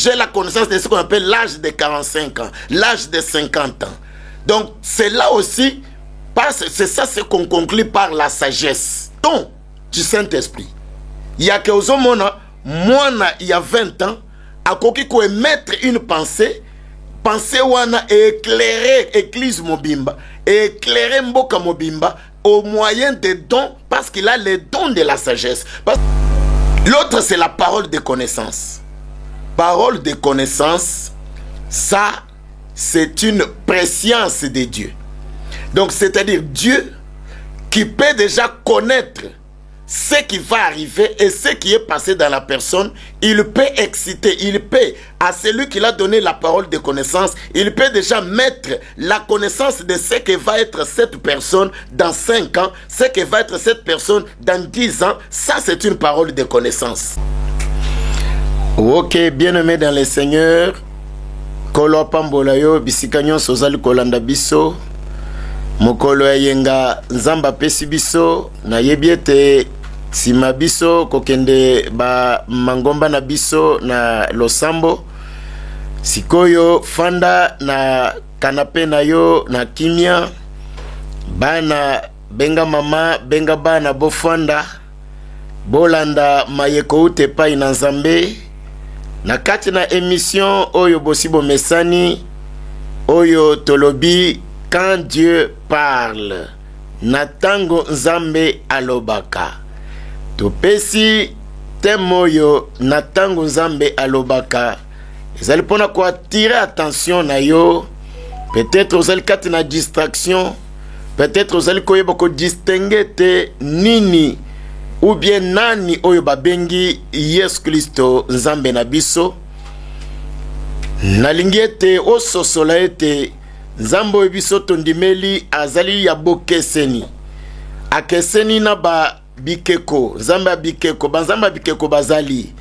j'ai la connaissance de ce qu'on appelle l'âge de 45 ans, l'âge de 50 ans. Donc, c'est là aussi, c'est ça ce qu'on conclut par la sagesse. Donc, du Saint-Esprit. Il y a que aux hommes, moi, il y a 20 ans, à quoi qu'on émettre une pensée wana éclairer église mobimba, éclairer mboka mobimba au moyen des dons, parce qu'il a les dons de la sagesse. L'autre, c'est la parole de connaissance. Parole de connaissance, ça, c'est une préscience de Dieu. Donc, c'est-à-dire Dieu qui peut déjà connaître ce qui va arriver et ce qui est passé dans la personne. Il peut exciter, il peut, à celui qui l'a donné la parole de connaissance, il peut déjà mettre la connaissance de ce que va être cette personne dans 5 ans, ce que va être cette personne dans 10 ans. Ça, c'est une parole de connaissance. Ok, bien-aimé dans le Seigneur, Kolo Pambolayo, Bisikanyon Sozali Kolanda Biso, Mokolo Yenga Nzamba Pesi Biso, na yebiete Sima Biso, Kokende ba Mangomba na Biso na Losambo, Sikoyo Fanda na Kanape na yo na Kimia, Bana Benga Mama, Benga Bana Bofanda, Bolanda Mayeko Utepa Inanzambe, na kati na émission Oyo Bosibo Mesani, Oyo Tolobi, quand Dieu parle, Natango Nzambe Alobaka. Topesi temoyo Natango Nzambe Alobaka. Vous allez prendre quoi tirer attention na yo. Peut-être vous allez kati na distraction. Peut-être vous allez koye boko distinguer te nini ou bien nani oyo babengi Yesu Kristo Nzambe na biso. Nalingi ete ososola ete Nzambo biso tondimeli azali ya bokeseni. Akeseni na ba bikeko, Nzambe bikeko, banzamba bikeko bazali.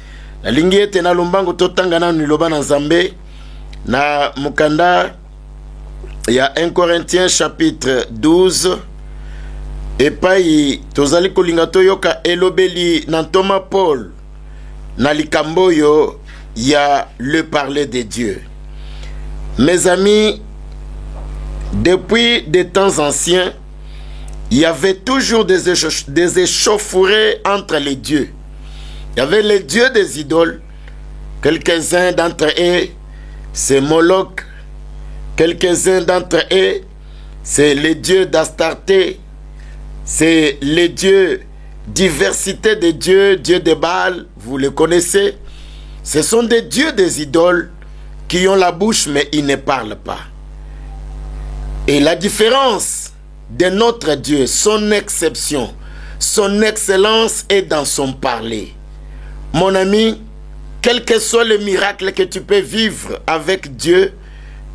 Nalingi ete na lumbango totanga na niloba na Nzambe na mukanda ya 1 Corinthiens chapitre 12. Epai tozali kolinga toyoka elobeli na Thomas Paul na likamboyo ya le parler de Dieu. Mes amis, depuis des temps anciens, il y avait toujours des échauffourées entre les dieux. Il y avait les dieux des idoles. Quelques-uns d'entre eux, c'est Moloch. Quelques-uns d'entre eux, c'est les dieux d'Astarté. C'est les dieux, diversité de dieux, dieux de Baal, vous les connaissez. Ce sont des dieux des idoles qui ont la bouche mais ils ne parlent pas. Et la différence de notre Dieu, son exception, son excellence est dans son parler. Mon ami, quel que soit le miracle que tu peux vivre avec Dieu,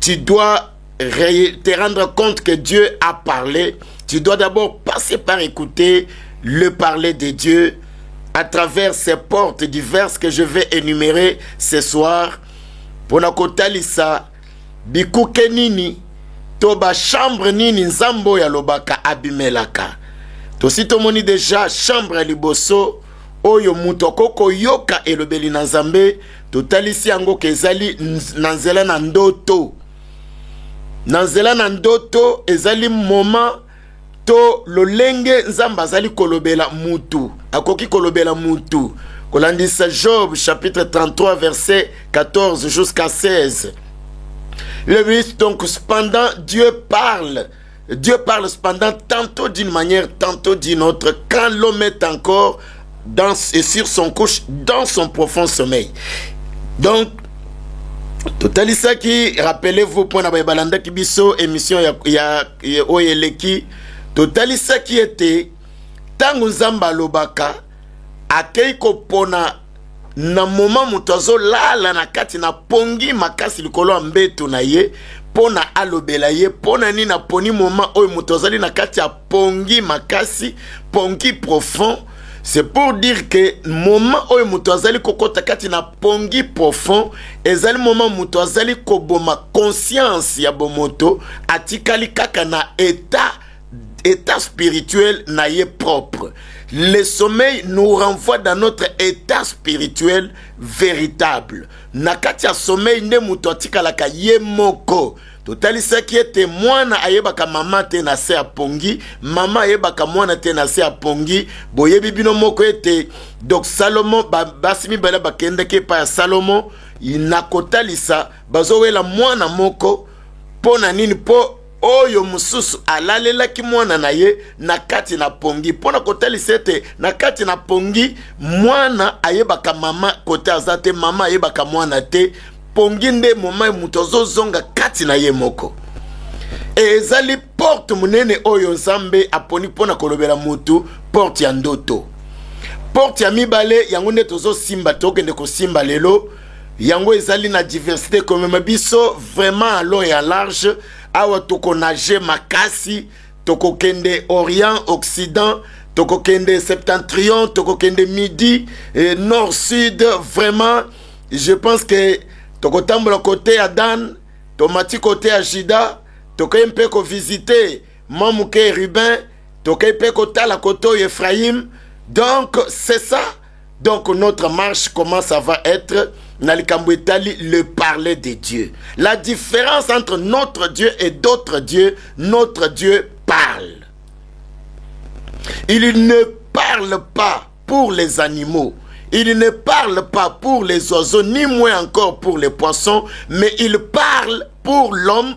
tu dois te rendre compte que Dieu a parlé. Tu dois d'abord passer par écouter le parler de Dieu à travers ces portes diverses que je vais énumérer ce soir. Ponakotalisa, bikuke nini, toba chambre nini nzambo ya lobaka abimelaka. Tosito moni déjà chambre liboso, oyo mutokoko yoka elobeli na nzambe, totalisi yango kezali nanzela na ndoto. Nanzela na ndoto ezali moment to lolenge nzamba azali kolobela mutu, akoki kolobela mutu. Kolandisa Job chapitre 33 verset 14 jusqu'à 16. Le ministre, donc, cependant, Dieu parle cependant tantôt d'une manière, tantôt d'une autre, quand l'homme est encore et sur son couche, dans son profond sommeil. Donc, totalisa qui, rappelez-vous, pour na balanda kibiso, émission ya oyeleki, totalisa qui était, tangu nzamba lobaka, akeiko pona, na moment mutazo lala na kati na pongi makasi likolo mbeto na ye pona alobela ye pona ni na poni moment oyo mutazali na kati ya pongi makasi pongi profond. C'est pour dire que moment oyo mutazali kokota kati na pongi profond ezali moment mutazali koboma conscience ya bomoto atikali kaka na état spirituel na ye propre. Le sommeil nous renvoie dans notre état spirituel véritable. Nakati ya sommeil ne mutotika la kaye moko. Totalisa qui était mwana ayebaka mama te na se apongi, mama ayebaka mwana te na se apongi, boyebi bino moko ete. Donc Salomon basimi bala bakende ke pa ya Salomon, inakotalisa bazowela mwana moko pona nini po oyo mususu alalela ki mwana na ye na kati na pongi pona kotalisa ete na kati na pongi mwana ayebaka mama kote azate mama ayebaka mwana te pongi nde moma mutozo zonga kati na ye moko ezali porte munene oyo Nzambe aponi pona kolobela mutu porte ya ndoto porte ya mibale yango nde tozo simba tokende ko simba lelo yango ezali na diversité comme mabiso vraiment à long et à large awa toko nage makasi toko kende orient occident toko kende septentrion toko kende midi nord sud vraiment je pense que toko tambola côté à Dan tomati côté à Jida toko mpe ko visiter Mamouke Ruben toko mpe ko tala koto Ephraim donc c'est ça donc notre marche comment ça va être le parler de Dieu. La différence entre notre Dieu et d'autres dieux, notre Dieu parle. Il ne parle pas pour les animaux. Il ne parle pas pour les oiseaux, ni moins encore pour les poissons, mais il parle pour l'homme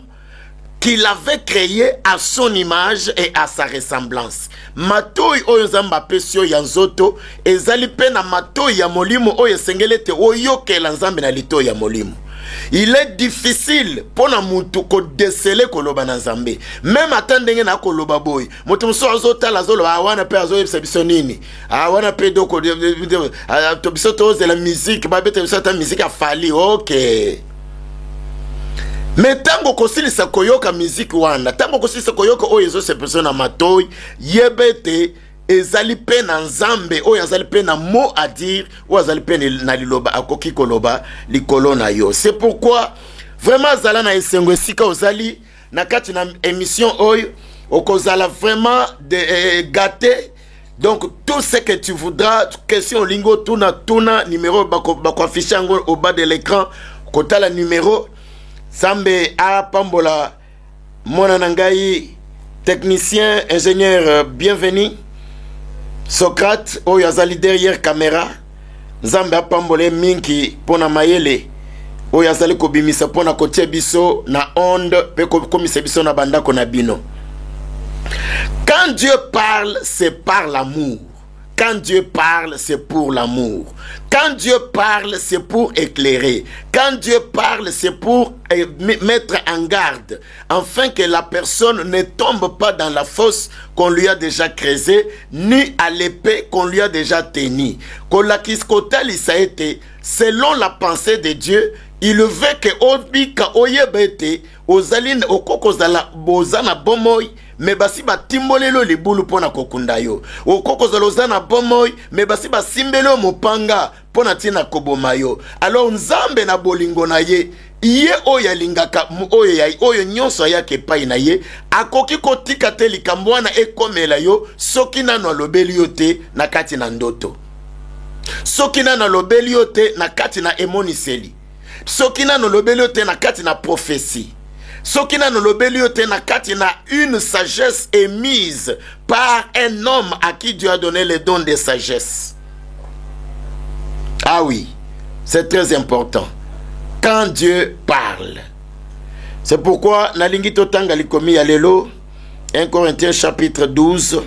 qu'il avait créé à son image et à sa ressemblance. Matoi oyo Nzambe pesio ya nzoto ezali pe na matoi ya molimo oyo sengelete oyokela Nzambe na lito ya molimo. Il est difficile pour na mutu ko déceler koloba na Nzambe. Même atandenge na koloba boy. Mutu muso azotala zoloba awana pe azoyebisa biso nini. Awana pe doko to biso to de la musique, ba bete biso ta musique afali. OK. Mais tango kosilisa koyoka musique wana, tango kosilisa koyoka oyo ezo se persona matoi, yebete ezali pe na Nzambe oyo ezali pe na mot à dire, oyo ezali pe na liloba akoki koloba likolo na yo. C'est pourquoi vraiment zala na esengo esika ozali na kati na émission oyo okozala vraiment de gâté. Donc tout ce que tu voudras, question lingo tuna numéro bako afficher au bas de l'écran, kota la numéro Sambe a Pambola, Monanangaï, technicien, ingénieur, bienvenue. Socrate, Oyazali derrière caméra. Zambe a Pambolé Minki, Pona Mayele. Oyazali Kobimisa Pona Kotie Biso, na onde, Peko Komise Biso na Banda Konabino. Quand Dieu parle, c'est par l'amour. Quand Dieu parle, c'est pour l'amour. Quand Dieu parle, c'est pour éclairer. Quand Dieu parle, c'est pour mettre en garde, afin que la personne ne tombe pas dans la fosse qu'on lui a déjà creusée, ni à l'épée qu'on lui a déjà tenue. Selon la pensée de Dieu, il veut que Obika Oyebete, Ozaline Okokozala Bozana Bomoy, mais basi ba timbolelo libulu pona kokunda yo okokozalozana bomoy mais basi ba simbelo mopanga pona tina koboma yo. Alors Nzambe na bolingo na ye iye oyo alingaka oyo nyonso yake pai na ye akoki kotika te likambo wana ekomela yo soki nano alobeli yo te na kati na ndoto, soki nano alobeli yo te na kati na emoniseli, soki nano alobeli yo te na kati na prophétie, Sokina no lobeliote na kati na une sagesse émise par un homme à qui Dieu a donné le don de sagesse. Ah oui, c'est très important. Quand Dieu parle. C'est pourquoi Nalingi Totanga likomi alelo 1 Corinthiens chapitre 12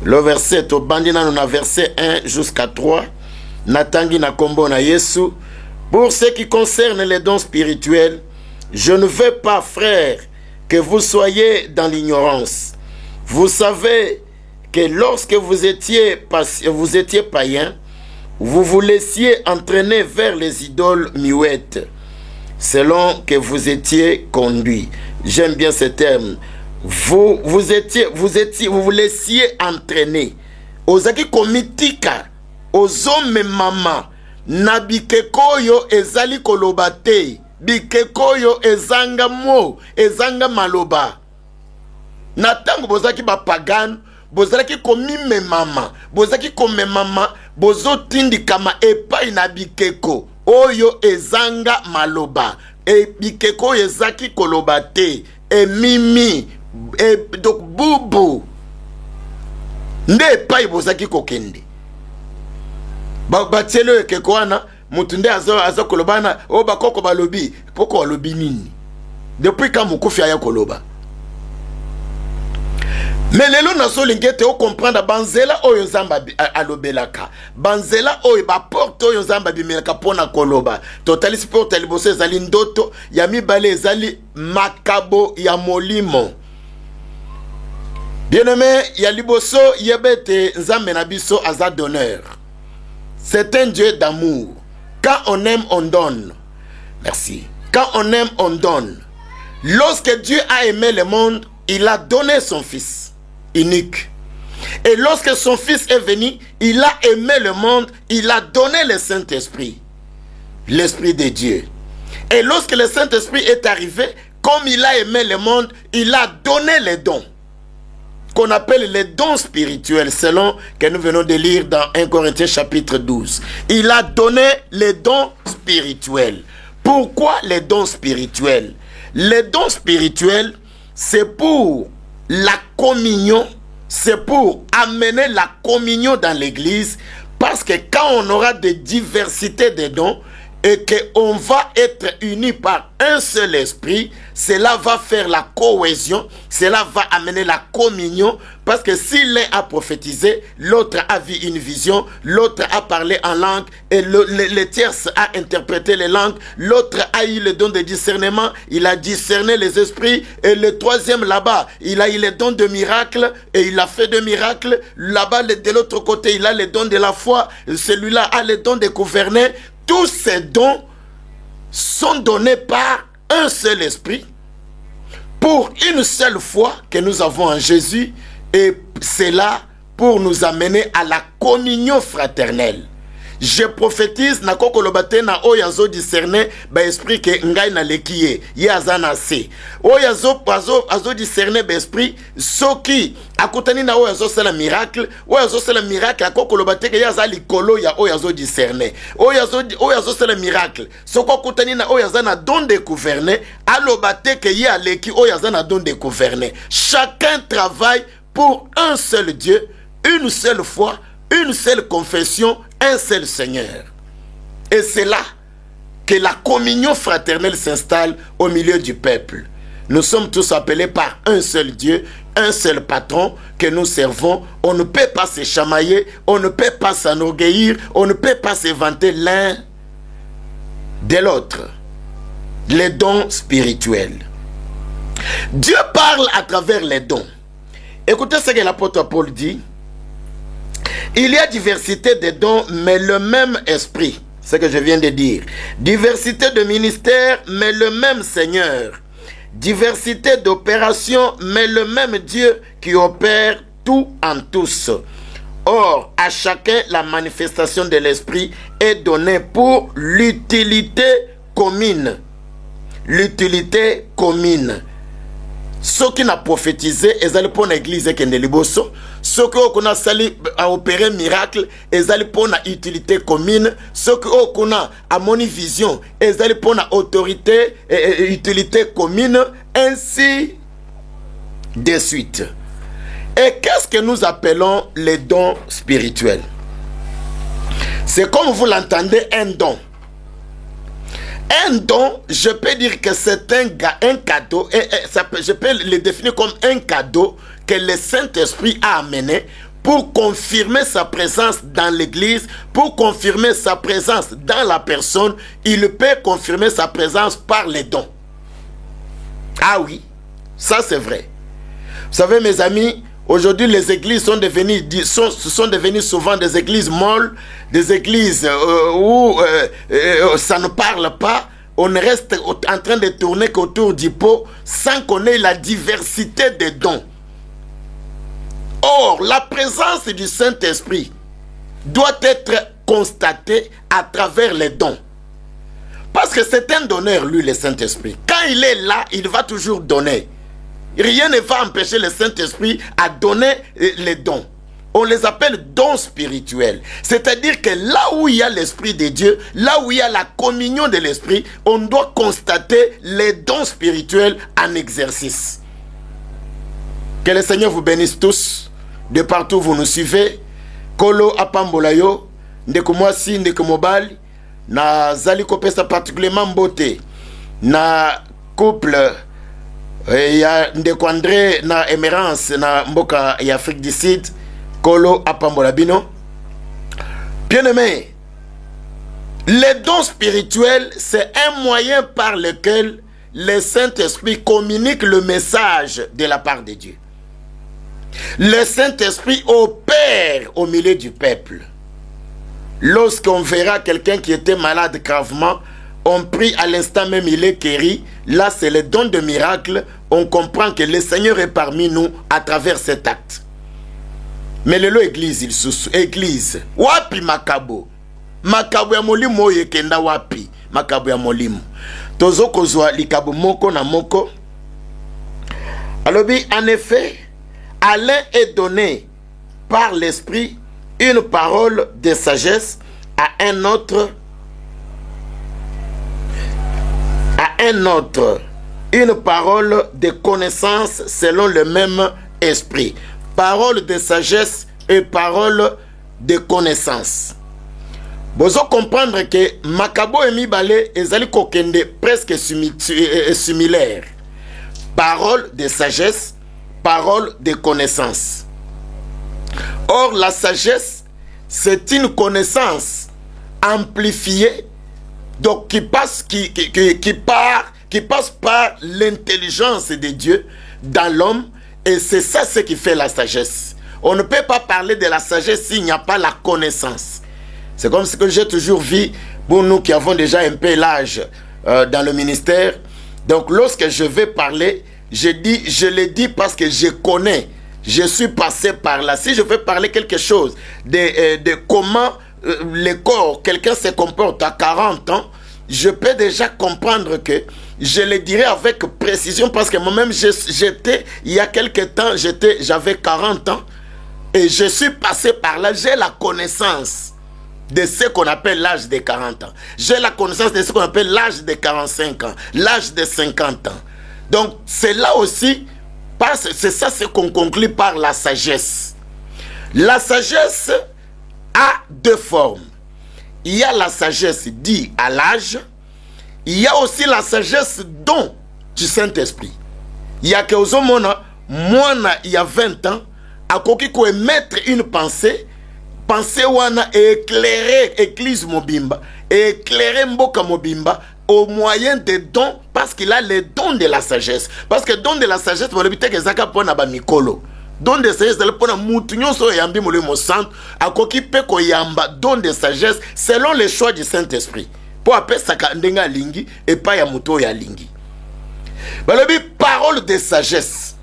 le verset au bandina na verset 1 jusqu'à 3 natangi na kombo na Yesu. Pour ce qui concerne les dons spirituels, je ne veux pas, frères, que vous soyez dans l'ignorance. Vous savez que lorsque vous étiez païens, vous vous laissiez entraîner vers les idoles muettes, selon que vous étiez conduits. J'aime bien ce terme. Vous vous laissiez entraîner. Ozaki komitika, ozome mama, nabikekoyo ezali kolobate. Bikekoyo ezanga mo, ezanga maloba. Natango bozaki ba pagan, bozalaki komime mama, bozalaki kome mama, bozo tindi kama epai na bikeko, oyo ezanga maloba, e bikeko ezaki koloba te, e mimi, e donc bubu, nde epai bozalaki kokende. Batielo ekeko wana, mutunde azo kolobana, o bakoko balobi, poko balobi nini? Depuis quand Moukoufia ya koloba. Mais lelo naso lingete o comprendre banzela oyo nzamba alobelaka. Banzela oyo ba porte oyo nzamba bimelaka pona koloba. Totali sport liboso ezali ndoto ya mibale ezali makabo ya molimo. Bien-aimé, ya liboso yebete nzambe na biso aza d'honneur. C'est un Dieu d'amour. Quand on aime, on donne. Merci. Quand on aime, on donne. Lorsque Dieu a aimé le monde, il a donné son Fils unique. Et lorsque son Fils est venu, il a aimé le monde, il a donné le Saint-Esprit, l'Esprit de Dieu. Et lorsque le Saint-Esprit est arrivé, comme il a aimé le monde, il a donné les dons, qu'on appelle les dons spirituels, selon que nous venons de lire dans 1 Corinthiens chapitre 12. Il a donné les dons spirituels. Pourquoi les dons spirituels? Les dons spirituels, c'est pour la communion, c'est pour amener la communion dans l'église, parce que quand on aura des diversités de dons et qu'on va être unis par un seul esprit, cela va faire la cohésion, cela va amener la communion, parce que si l'un a prophétisé, l'autre a vu une vision, l'autre a parlé en langue, et le tierce a interprété les langues, l'autre a eu le don de discernement, il a discerné les esprits, et le troisième là-bas, il a eu le don de miracle, et il a fait de miracles, là-bas de l'autre côté, il a le don de la foi, celui-là a le don de gouverner. Tous ces dons sont donnés par un seul esprit pour une seule foi que nous avons en Jésus, et c'est là pour nous amener à la communion fraternelle. Je prophétise na koko lobate na oyazo discerner ba esprit que ngai na lekiye yazana se oyazo azo discerner ba esprit soki akutani na oyazo sala miracle akoko lobate ke yazali kolo ya oyazo discerner oyazo sala miracle soko akutani na oyazana don de gouverner alobate ke ya leki oyazana don de gouverner. Chacun travaille pour un seul Dieu, une seule foi, une seule confession, un seul Seigneur. Et c'est là que la communion fraternelle s'installe au milieu du peuple. Nous sommes tous appelés par un seul Dieu, un seul patron que nous servons. On ne peut pas se chamailler, on ne peut pas s'enorgueillir, on ne peut pas se vanter l'un de l'autre. Les dons spirituels. Dieu parle à travers les dons. Écoutez ce que l'apôtre Paul dit. Il y a diversité de dons, mais le même esprit. Ce que je viens de dire. Diversité de ministères, mais le même Seigneur. Diversité d'opérations, mais le même Dieu qui opère tout en tous. Or, à chacun, la manifestation de l'esprit est donnée pour l'utilité commune. L'utilité commune. Ceux qui n'ont prophétisé, ils allaient pour l'église qui est liboso. Ceux qui ont sali à opérer miracle, ils allaient pour la utilité commune. Ceux qui ont à moni vision, ils allaient pour la autorité et utilité commune, ainsi de suite. Et qu'est-ce que nous appelons les dons spirituels? C'est comme vous l'entendez, un don. Un don, je peux dire que c'est un cadeau, je peux le définir comme un cadeau que le Saint-Esprit a amené pour confirmer sa présence dans l'église, pour confirmer sa présence dans la personne. Il peut confirmer sa présence par les dons. Ah oui, ça c'est vrai. Vous savez mes amis, aujourd'hui les églises sont devenues souvent des églises molles, des églises où ça ne parle pas. On reste en train de tourner autour du pot sans qu'on ait la diversité des dons. Or, la présence du Saint-Esprit doit être constatée à travers les dons. Parce que c'est un donneur, lui, le Saint-Esprit. Quand il est là, il va toujours donner. rien ne va empêcher le Saint-Esprit à donner les dons. On les appelle dons spirituels. C'est-à-dire que là où il y a l'Esprit de Dieu, là où il y a la communion de l'Esprit, on doit constater les dons spirituels en exercice. Que le Seigneur vous bénisse tous, de partout où vous nous suivez. Kolo apambolayo, ndeko mwasi, ndeko mobali, na zali kopesa particulièrement beauté, na couple, ya ndeko André na Emerance na mboka ya Afrique du Sud, Kolo apambola bino. Bien-aimé, les dons spirituels, c'est un moyen par lequel le Saint-Esprit communique le message de la part de Dieu. Le Saint-Esprit opère au milieu du peuple. Lorsqu'on verra quelqu'un qui était malade gravement, on prie à l'instant même, il est guéri. Là, c'est le don de miracle. On comprend que le Seigneur est parmi nous à travers cet acte. Mais le église, il sous église. Wapi makabo. Makabo ya molimo yekenda wapi. Makabo ya molimo. Tozo kozwa likabo moko na moko. Alors, en effet, à l'un est donné par l'Esprit une parole de sagesse, à un autre une parole de connaissance selon le même esprit. Parole de sagesse et parole de connaissance. Vous comprendre que Makabo et Mibale ezali kokende presque similaire. Parole de sagesse, parole de connaissance. Or, la sagesse, c'est une connaissance amplifiée, donc qui passe par l'intelligence de Dieu dans l'homme, et c'est ça ce qui fait la sagesse. On ne peut pas parler de la sagesse s'il n'y a pas la connaissance. C'est comme ce que j'ai toujours vu pour nous qui avons déjà un peu l'âge dans le ministère. Donc, lorsque je vais parler, je le dis parce que je connais. Je suis passé par là. Si je veux parler quelque chose de comment le corps, quelqu'un se comporte à 40 ans, je peux déjà comprendre que je le dirai avec précision parce que moi-même, j'étais, il y a quelque temps, j'avais 40 ans et je suis passé par là. J'ai la connaissance de ce qu'on appelle l'âge de 40 ans. J'ai la connaissance de ce qu'on appelle l'âge de 45 ans, l'âge de 50 ans. Donc, c'est là aussi, c'est ça ce qu'on conclut par la sagesse. La sagesse a deux formes. Il y a la sagesse dite à l'âge. Il y a aussi la sagesse don du Saint-Esprit. Il y a que moi, il y a 20 ans, à koki ko émettre une pensée wana éclairer église mobimba, éclairer mboka mobimba au moyen des dons, parce qu'il a les dons de la sagesse. Parce que don de la sagesse, on peut que zaka pona ba mikolo. Don de sagesse, on pona mutunyo so yambi mole mo centre, akoki pe ko yamba don de sagesse selon les choix du Saint-Esprit. Pour appeler ça ndenga lingi et pas ya muto ya lingi. Balobi parole de sagesse.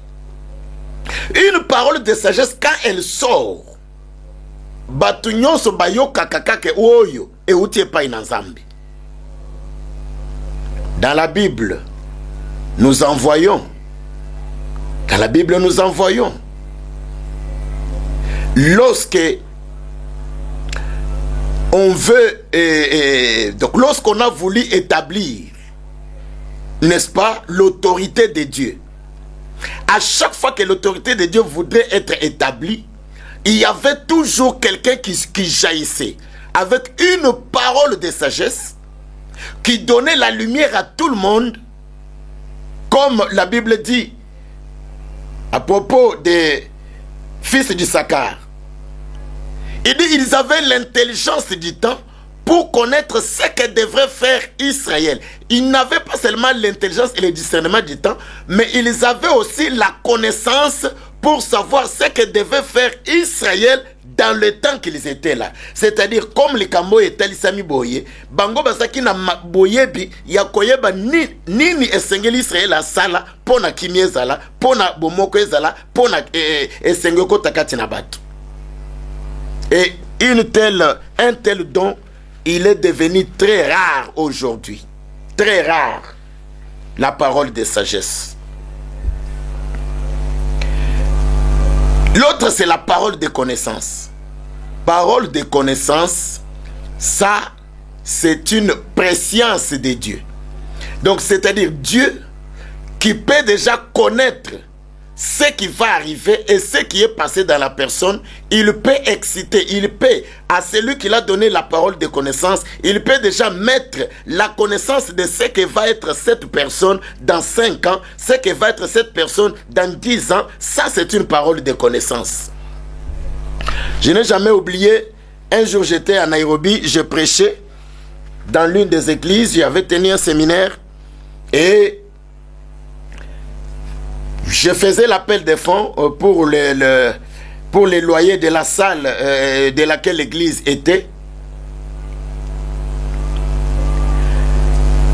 Une parole de sagesse quand elle sort, batunyo so bayoka kakake oyo e utie pa inazambi. Dans la Bible, nous envoyons. Dans la Bible, nous envoyons. Lorsque on veut, donc lorsqu'on a voulu établir, n'est-ce pas, l'autorité de Dieu. À chaque fois que l'autorité de Dieu voudrait être établie, il y avait toujours quelqu'un qui jaillissait avec une parole de sagesse qui donnait la lumière à tout le monde, comme la Bible dit à propos des fils d'Issachar. Il dit ils avaient l'intelligence du temps pour connaître ce que devrait faire Israël. Ils n'avaient pas seulement l'intelligence et le discernement du temps, mais ils avaient aussi la connaissance pour savoir ce que devait faire Israël dans le temps qu'ils étaient là. C'est-à-dire, comme les Kambo et Talisami Boye, Bango Basaki na Boyebi, Yakoyeba nini esengeli Israël a sala, pona kimie zala, pona bomoko zala, pona esengeko takati na batu. Et un tel don, il est devenu très rare aujourd'hui. Très rare. La parole de sagesse. L'autre, c'est la parole de connaissance. Parole de connaissance, ça, c'est une préscience de Dieu. Donc, c'est-à-dire Dieu qui peut déjà connaître ce qui va arriver et ce qui est passé dans la personne. Il peut exciter, il peut, à celui qui l'a donné la parole de connaissance, il peut déjà mettre la connaissance de ce que va être cette personne dans 5 ans, ce que va être cette personne dans 10 ans. Ça, c'est une parole de connaissance. Je n'ai jamais oublié, un jour j'étais à Nairobi, je prêchais dans l'une des églises, j'avais tenu un séminaire et je faisais l'appel des fonds pour les loyers de la salle de laquelle l'église était.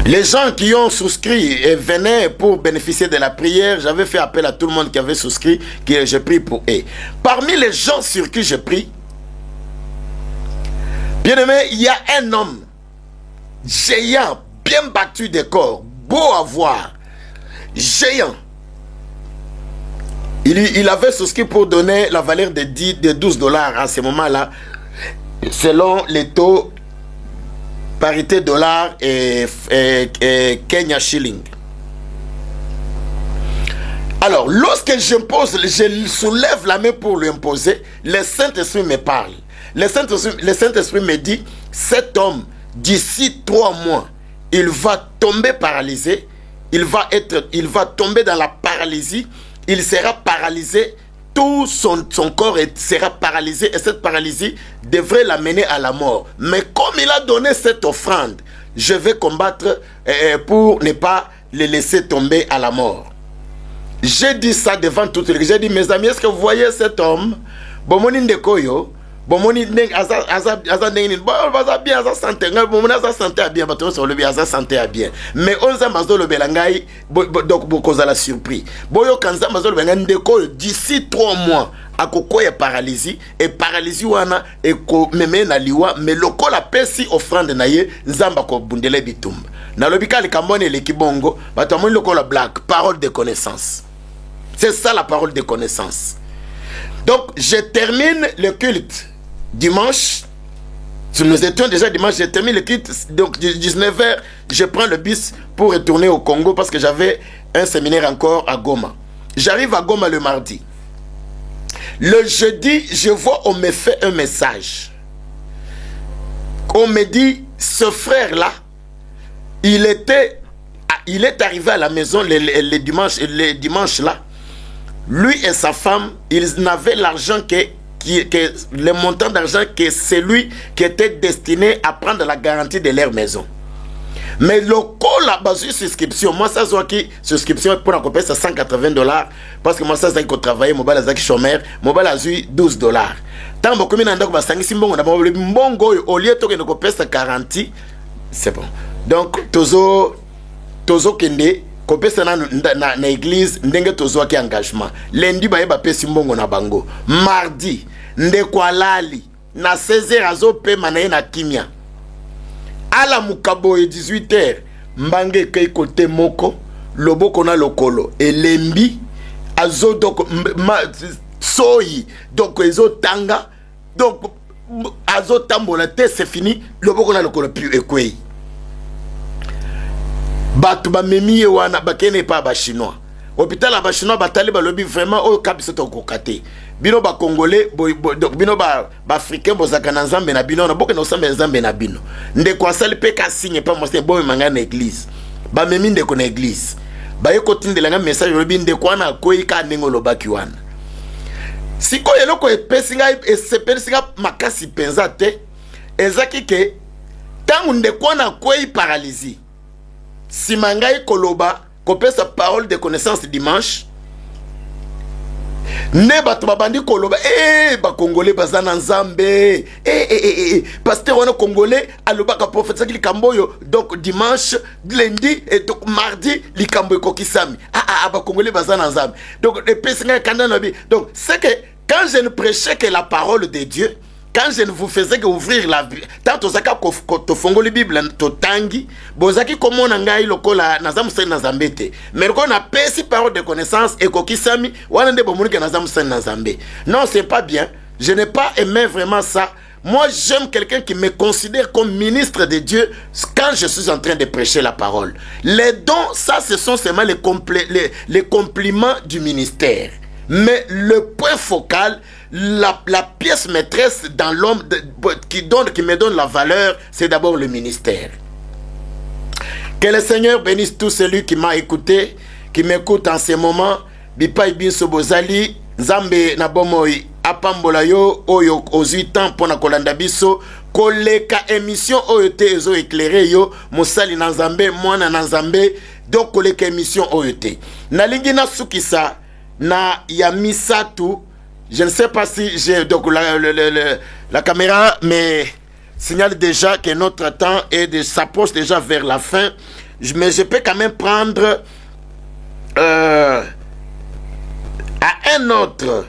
Les gens qui ont souscrit et venaient pour bénéficier de la prière, j'avais fait appel à tout le monde qui avait souscrit, que je prie pour eux. Parmi les gens sur qui je prie, bien aimé, il y a un homme géant, bien battu de corps, beau à voir, géant. Il avait souscrit pour donner la valeur de 12 $ à ce moment-là, selon les taux parité dollar et Kenya shilling. Alors, lorsque je soulève la main pour lui imposer, le Saint-Esprit me parle. Le Saint-Esprit me dit, cet homme, d'ici 3 mois, il va tomber paralysé, il va tomber dans la paralysie, il sera paralysé, tout son corps sera paralysé et cette paralysie devrait l'amener à la mort. Mais comme il a donné cette offrande, je vais combattre pour ne pas le laisser tomber à la mort. J'ai dit ça devant toute l'église. J'ai dit, mes amis, est-ce que vous voyez cet homme? Bomoni Ndekoyo, Bomoni bien, santé bien. Mais on a mazolo belangai, donc beaucoup la surpris. Boyo kanza mazolo belangai Ndekoyo d'ici 3 mois. Akoko est paralysie et paralysie wana et ko meme na liwa mais loko la pesi offrande na ye nzamba ko bundele bitumba. Na lobika le kambone le kibongo, batamoni loko la blague, parole de connaissance. C'est ça la parole de connaissance. Donc, je termine le culte dimanche. Nous étions déjà dimanche, je termine le culte. Donc, 19h, je prends le bus pour retourner au Congo parce que j'avais un séminaire encore à Goma. J'arrive à Goma le mardi. Le jeudi, je vois, on me fait un message. On me dit, ce frère-là, il est arrivé à la maison le dimanche là. Lui et sa femme, ils n'avaient l'argent le montant d'argent que celui qui était destiné à prendre la garantie de leur maison. Mais le col a basé souscription. Moi, ça soit qui souscription pour la compagnie, c'est 180 $. Parce que moi, ça, c'est qu'on travaille, mobile à Zaki chômeur, mobile à 12 $. Tant que combien d'endroits va s'engager, on a le bongo, au lieu de nous payer sa garantie, c'est bon. Donc, tozo kende. Kopesa na église ndenge tozo ki engagement lundi ba yeba pesi mbongo na bango mardi ndeko alali na 16h azo pe manaye na kimia ala mukabo e 18h mbange kei kote moko loboko na lokolo elembi azo donc soyi donc ezo tanga donc azo tambola te c'est fini loboko na lokolo plus ekwei Batu ba memi wana bakene pa ba chinois. Hôpital ba chinois batali ba lobi vraiment o kabisa to kokate. Bino ba congolais donc bino ba africain bozaka na nzambe na bino na boke na nzambe nzambe na bino. Ndeko asali pe ka signe pa mose bo manga na église. Ba memi ndeko na église. Ba yeko tindela nga message lobi ndeko na koyi ka ndingo lobaki wana. Siko yeloko epesinga esepesinga makasi penza te. Ezaki ke tangu ndeko na koyi paralysie. Si mangai koloba kopé sa parole de connaissance dimanche ne bato babandi koloba ba congolais bazana nzambe pasteur wana congolais alobaka prophète ki likamboyo donc dimanche lundi et donc mardi likamboyo kokisami ba congolais bazana nzambe donc les pesinga kanda nabi donc c'est que quand je ne prêchais que la parole de Dieu quand je ne vous faisais que ouvrir la Bible, tant tozaka to fongo li Bible to tangi, bozaki komo na ngai lokola nazamu sen nazambete. Mais quand on a pesi parole de connaissance et kokisami, wana nde bomuni ke nazamu sen nazambe. Non, c'est pas bien. Je n'ai pas aimé vraiment ça. Moi, j'aime quelqu'un qui me considère comme ministre de Dieu quand je suis en train de prêcher la parole. Les dons, ça, ce sont seulement les compliments du ministère. Mais le point focal, la pièce maîtresse dans l'homme qui me donne la valeur, c'est d'abord le ministère. Que le Seigneur bénisse tout celui qui m'a écouté, qui m'écoute en ce moment. Bipai binso bozali, Nzambe nabomoi apambola yo oyo ozui temps pona kolanda biso koleka émission oyo te ezo éclairer yo mosali na Nzambe mwana na Nzambe donc koleka émission oyo te. Nalingi na sukisa na ya misatu. Je ne sais pas si j'ai donc la caméra me signale déjà que notre temps s'approche déjà vers la fin, mais je peux quand même prendre à un autre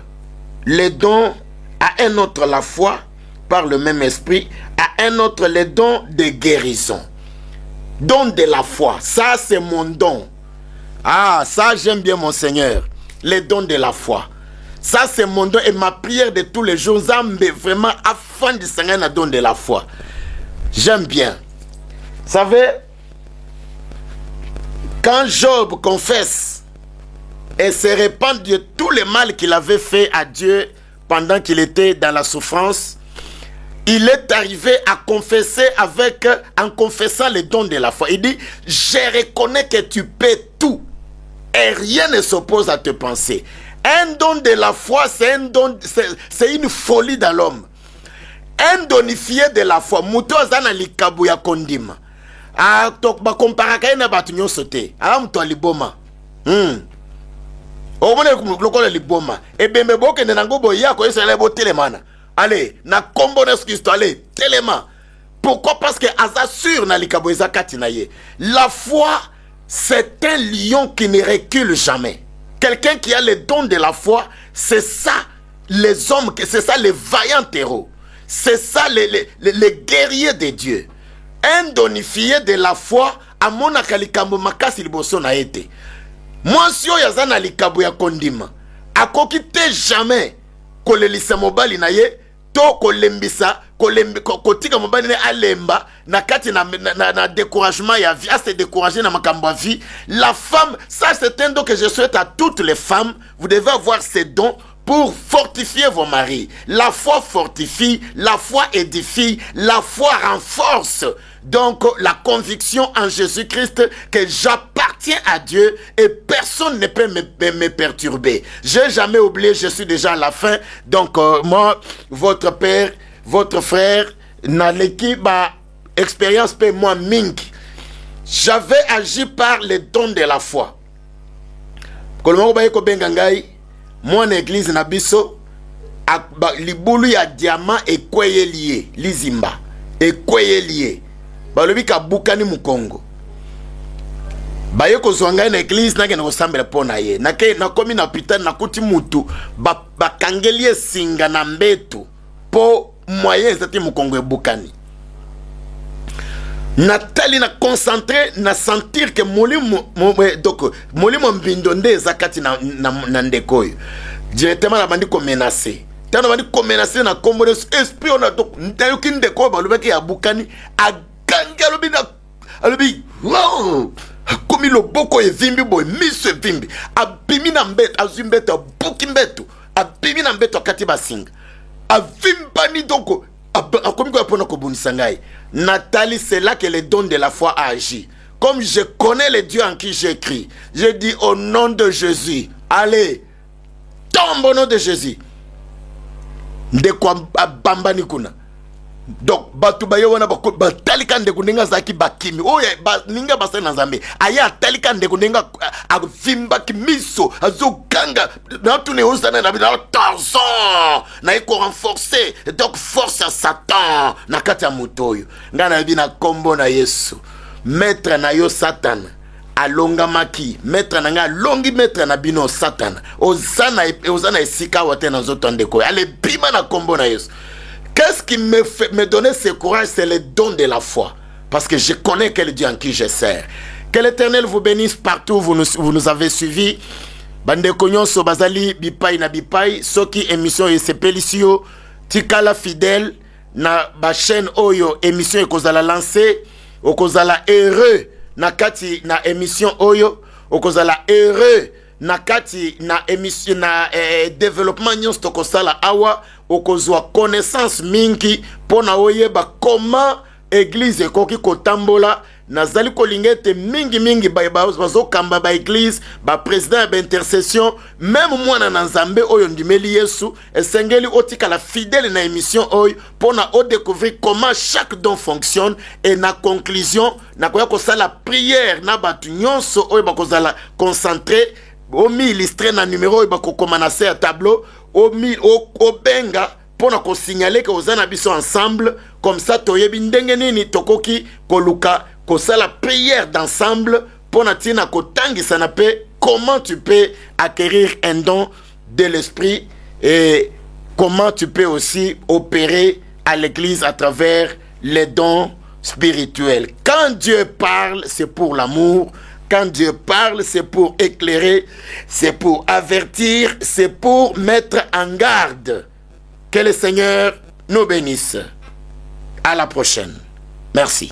les dons, à un autre la foi par le même esprit, à un autre les dons de guérison. Don de la foi, ça c'est mon don. Ah, ça j'aime bien mon Seigneur. Les dons de la foi. Ça c'est mon don et ma prière de tous les jours. Zambé vraiment afin de s'engager dans le don de la foi. J'aime bien. Vous savez, quand Job confesse et se répand de tout le mal qu'il avait fait à Dieu pendant qu'il était dans la souffrance, il est arrivé à confesser en confessant les dons de la foi. Il dit, je reconnais que tu peux tout et rien ne s'oppose à tes pensées. Un don de la foi, c'est un don, c'est une folie dans l'homme. Un donifié de la foi, muto azana likabu ya kondima. Ah, tok ba komparaka na batu nyonso te. Ah, muto liboma. Omone lokola liboma. Ebembe boke nenango boya ko yesa lebo telemana. Allez, na kombo na Christ, allez, téléma. Pourquoi? Parce que azasur na likabu ezakati na ye. La foi, c'est un lion qui ne recule jamais. Quelqu'un qui a le don de la foi, c'est ça les hommes, c'est ça les vaillants héros. C'est ça les guerriers de Dieu. Un donifié de la foi, à mon akalikambo makasi liboso na ete. Moi si yo yazana likabu ya kondima, akokite jamais kolelisa mobali na ye, to kolembisa, kotika mobali na alemba, na kati na découragement ya vie, à se décourager na makambo ya vie. La femme, ça c'est un don que je souhaite à toutes les femmes, vous devez avoir ces dons pour fortifier vos maris. La foi fortifie, la foi édifie, la foi renforce. Donc la conviction en Jésus-Christ que j'appartiens à Dieu et personne ne peut me perturber. Je n'ai jamais oublié, je suis déjà à la fin. Donc moi, votre père, votre frère, dans l'équipe, expérience paie moi ming. J'avais agi par les dons de la foi. Mon église na biso libulu ya diamant ekweye lié lizimba ekweye lié balobi ka bukani mukongo baye ko zonga na église na kena kosambela pona ye na komi na hôpital na kuti mutu bakangeli esinga na mbetu po moyen zati mukongo ebukani Nathalie na concentré na sentir que molimo mbindo nde zakati na ndekoyo directement la bandi ko menacer tano bandi ko menacer na kombo esprit on a donc ndayoki ndeko balobaki ya bukani aganga alobi wow komi loboko evimbi boy miso evimbi abimi na mbeto azimbeto buki mbeto abimi na mbeto akati basinga avimbani donc Nathalie, c'est là que le don de la foi a agi. Comme je connais le Dieu en qui j'écris, je dis au nom de Jésus, allez, tombe au nom de Jésus. De quoi bambani kuna. Donc, batu bayo wana batalika ndekuninga zaki bakimi. Oh ya ninga basena nzambe. Aya talika ndekuninga avimba kimiso azoganga na tune usana na bidala Tarzan na iko renforcer donc force à Satan na kati ya mutoyo. Ngana bina kombo na Yesu. Maître na yo Satan alonga maki maître na nga longi maître na bino Satan. Ozana esika wate na zoto ndeko. Ale bima na kombo na Yesu. Qu'est-ce qui me donnait ce courage? C'est le don de la foi. Parce que je connais quel Dieu en qui je sers. Que l'Éternel vous bénisse partout où vous nous avez suivis. Bande Konyonso Bazali, Bipai na Bipai, Soki émission et Sepelisio, Tikala fidèle, na ba chaîne Oyo, émission et Kozala lancé, Okozala heureux, na kati na émission Oyo, Okozala heureux, na kati na émission na développement nyons tokosala awa, Okozwa connaissance mingi, pona oyeba comment église ekoki kotambola. Nazali kolingete mingi bazo kamba ba église ba président ba intercession même moi na nzambe oyo ndimeli Yesu esengeli otika la fidèle na émission oyo pona o découvrir comment chaque don fonctionne et na conclusion na koya ko sala prière na batu nyonso oyo bakozala concentré o mi illustré na numéro oyo bakokomanase ya tableau o benga pona ko signaler que ozana biso ensemble comme ça toyebi ndenge nini tokoki koluka ça la prière d'ensemble pour natina kotangi sanape comment tu peux acquérir un don de l'esprit et comment tu peux aussi opérer à l'église à travers les dons spirituels. Quand Dieu parle, c'est pour l'amour. Quand Dieu parle, c'est pour éclairer, c'est pour avertir, c'est pour mettre en garde. Que le Seigneur nous bénisse. À la prochaine. Merci.